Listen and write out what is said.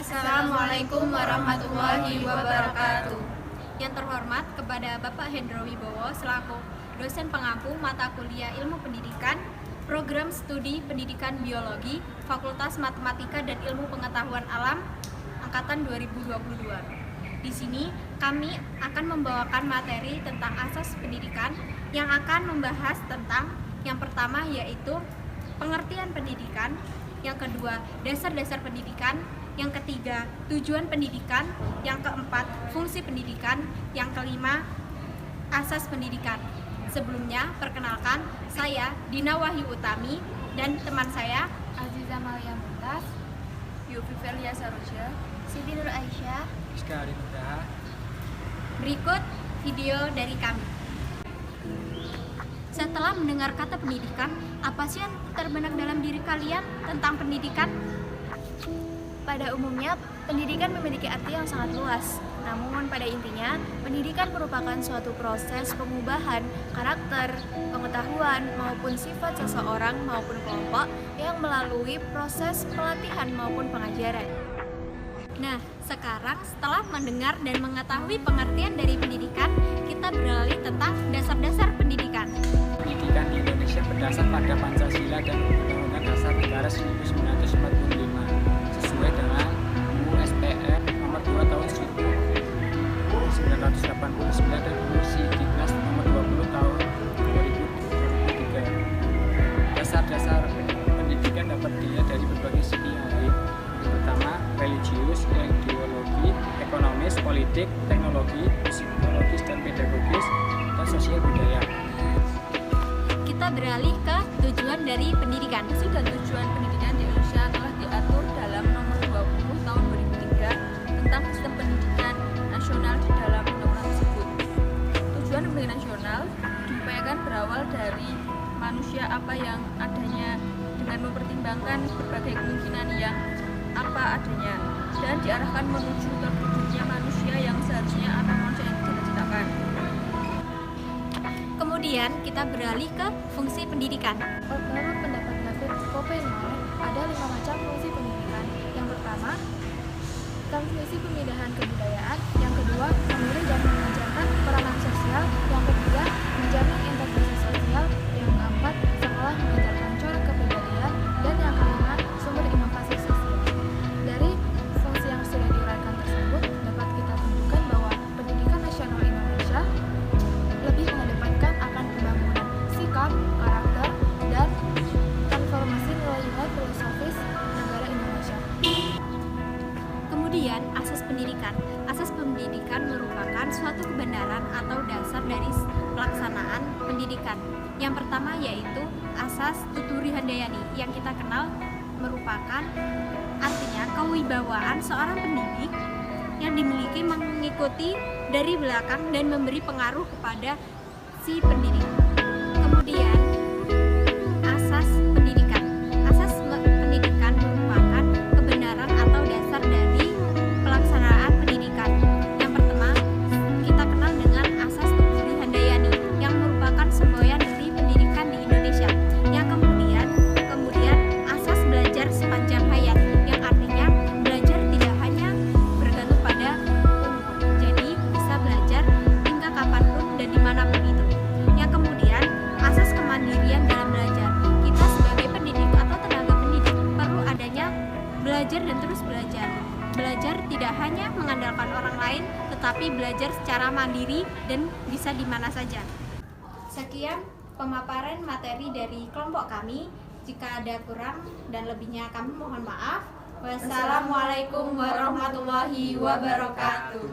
Assalamualaikum warahmatullahi wabarakatuh. Yang terhormat kepada Bapak Hendro Wibowo selaku dosen pengampu mata kuliah Ilmu Pendidikan, Program Studi Pendidikan Biologi, Fakultas Matematika dan Ilmu Pengetahuan Alam, Angkatan 2022. Di sini kami akan membawakan materi tentang asas pendidikan yang akan membahas tentang yang pertama yaitu pengertian pendidikan, yang kedua dasar-dasar pendidikan, yang ketiga tujuan pendidikan, yang keempat fungsi pendidikan, yang kelima asas pendidikan. Sebelumnya perkenalkan, saya Dina Wahyu Utami dan teman saya Aziza Malia Muntas, Yufi Felia Saroja, Siti Nur Aisyah. Sekali mudah. Berikut video dari kami. Setelah mendengar kata pendidikan, apa sih yang terbenak dalam diri kalian tentang pendidikan? Pada umumnya, pendidikan memiliki arti yang sangat luas. Namun pada intinya, pendidikan merupakan suatu proses pengubahan karakter, pengetahuan, maupun sifat seseorang maupun kelompok yang melalui proses pelatihan maupun pengajaran. Nah, sekarang setelah mendengar dan mengetahui pengertian dari pendidikan, kita beralih tentang dasar-dasar pendidikan. Pendidikan di Indonesia berdasar pada Pancasila dan Undang-Undang Dasar Negara 1945 sesuai dengan UU-SPR nomor 2 tahun 1989 dan UU-Sidiknas nomor 20 tahun 2003. Dasar-dasar pendidikan dapat dilihat dari berbagai segi yang lain. Pertama, religius, ideologi, ekonomis, politik, teknologi, psikologis dan pedagogis, dan sosial budaya. Kita beralih ke tujuan dari pendidikan. Maksud dan tujuan pendidikan di Indonesia telah diatur dalam nomor 20 tahun 2003 tentang sistem pendidikan nasional di dalam undang-undang tersebut. Tujuan pendidikan nasional diupayakan berawal dari manusia apa yang adanya dengan mempertimbangkan berbagai kemungkinan yang apa adanya dan diarahkan menuju terwujudnya manusia yang seharusnya atau manusia yang dicita-citakan. Kemudian kita beralih ke fungsi pendidikan. Menurut pendapat David Koppenmaier, ada 5 macam fungsi pendidikan. Yang pertama, transmisi pemindahan kebudayaan. Yang kedua, memberi dan mengajarkan peranan sosial. Yang ketiga, menjamin integrasi sosial. Yang keempat, sekolah mengajarkan corak kepribadian. Dan yang kelima, sumber inovasi sosial. Dari fungsi yang sudah diuraikan tersebut, dapat kita tunjukkan bahwa pendidikan nasional Indonesia lebih mengedepankan akan pembangunan sikap, karakter, dan transformasi nilai-nilai filosofis negara Indonesia. Kemudian asas pendidikan. Asas pendidikan merupakan suatu kebenaran atau dasar dari pelaksanaan pendidikan. Yang pertama yaitu asas Tuturi Handayani yang kita kenal merupakan artinya kewibawaan seorang pendidik yang dimiliki mengikuti dari belakang dan memberi pengaruh kepada si pendidik. Kemudian asas pendidikan. Asas pendidikan merupakan kebenaran atau dasar dari pelaksanaan pendidikan. Yang pertama kita kenal dengan asas Tuturi Handayani yang merupakan semboyan dari pendidikan di Indonesia. Yang kemudian asas belajar sepanjang hayat yang artinya belajar tidak hanya bergantung pada umur, jadi bisa belajar hingga kapanpun dan dimanapun itu. Yang kemudian asas kemandirian dalam belajar. Kita sebagai pendidik atau tenaga pendidik perlu adanya belajar dan terus belajar. Belajar tidak hanya mengandalkan orang lain, tetapi belajar secara mandiri dan bisa di mana saja. Sekian pemaparan materi dari kelompok kami. Jika ada kurang dan lebihnya kami mohon maaf. Wassalamualaikum warahmatullahi wabarakatuh.